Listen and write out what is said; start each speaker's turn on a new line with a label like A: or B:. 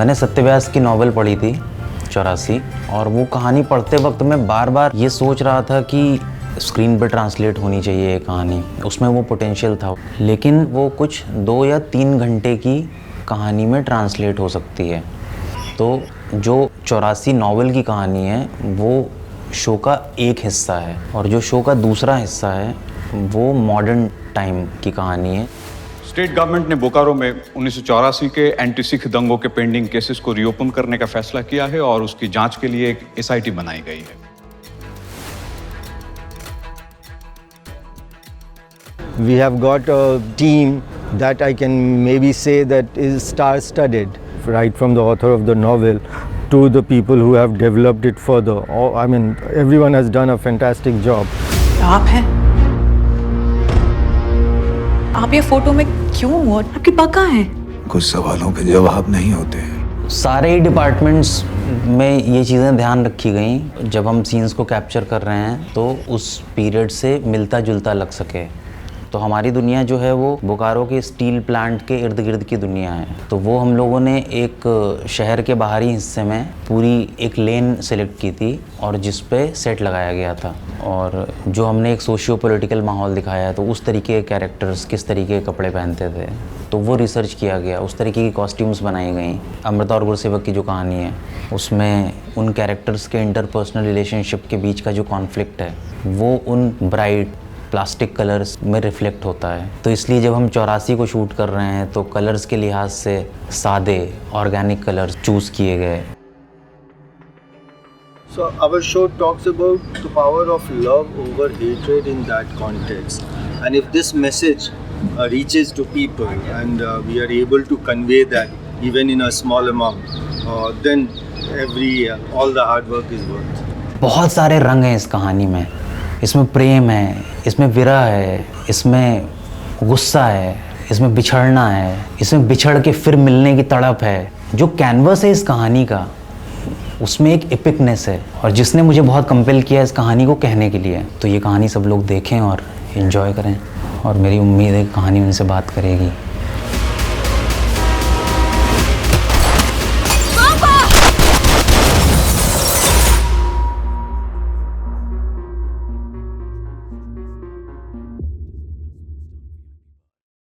A: मैंने सत्यव्यास की नॉवेल पढ़ी थी 84 और वो कहानी पढ़ते वक्त मैं बार बार ये सोच रहा था कि स्क्रीन पे ट्रांसलेट होनी चाहिए ये कहानी, उसमें वो पोटेंशियल था, लेकिन वो कुछ 2 या 3 घंटे की कहानी में ट्रांसलेट हो सकती है। तो जो 84 नॉवेल की कहानी है वो शो का एक हिस्सा है और जो शो का दूसरा हिस्सा है वो मॉडर्न टाइम की कहानी है।
B: स्टेट गवर्नमेंट ने बोकारो में 1984 के एंटी सिख दंगों के पेंडिंग केसेस को रीओपन करने का फैसला किया है और उसकी जांच के लिए एक एसआईटी बनाई गई है।
C: We have got a team that I can maybe say that is star-studded, right from the author of the novel to the people who have developed it further. I mean, everyone has done a fantastic job.
D: आप हैं? आप ये photo में क्यों हो? आपकी पग कहाँ है?
E: कुछ सवालों के जवाब नहीं होते हैं।
A: सारे ही डिपार्टमेंट्स में ये चीज़ें ध्यान रखी गई जब हम सीन्स को कैप्चर कर रहे हैं तो उस पीरियड से मिलता जुलता लग सके। तो हमारी दुनिया जो है वो बोकारो के स्टील प्लांट के इर्द गिर्द की दुनिया है। तो वो हम लोगों ने एक शहर के बाहरी हिस्से में पूरी एक लेन सेलेक्ट की थी और जिस पे सेट लगाया गया था और जो हमने एक सोशियो पॉलिटिकल माहौल दिखाया है तो उस तरीके के कैरेक्टर्स किस तरीके के कपड़े पहनते थे तो वो रिसर्च किया गया, उस तरीके की कॉस्ट्यूम्स बनाई गई। अमृता और गुरसेवक की जो कहानी है उसमें उन कैरेक्टर्स के इंटरपर्सनल रिलेशनशिप के बीच का जो कॉन्फ्लिक्ट है वो उन ब्राइट प्लास्टिक कलर्स में रिफ्लेक्ट होता है। तो इसलिए जब हम 84 को शूट कर रहे हैं तो कलर्स के लिहाज से सादे ऑर्गेनिक कलर्स चूज किए गए।
C: So our show talks about the power of love over hatred in that context, and if this message reaches to people and we are able to convey that even in a small amount, then all the hard work is worth.
A: बहुत सारे रंग हैं इस कहानी में। इसमें प्रेम है, इसमें विरह है, इसमें गुस्सा है, इसमें बिछड़ना है, इसमें बिछड़ के फिर मिलने की तड़प है। जो कैनवस है इस कहानी का उसमें एक एपिकनेस है और जिसने मुझे बहुत कंपेल किया इस कहानी को कहने के लिए। तो ये कहानी सब लोग देखें और एंजॉय करें और मेरी उम्मीद है कि कहानी उनसे बात करेगी।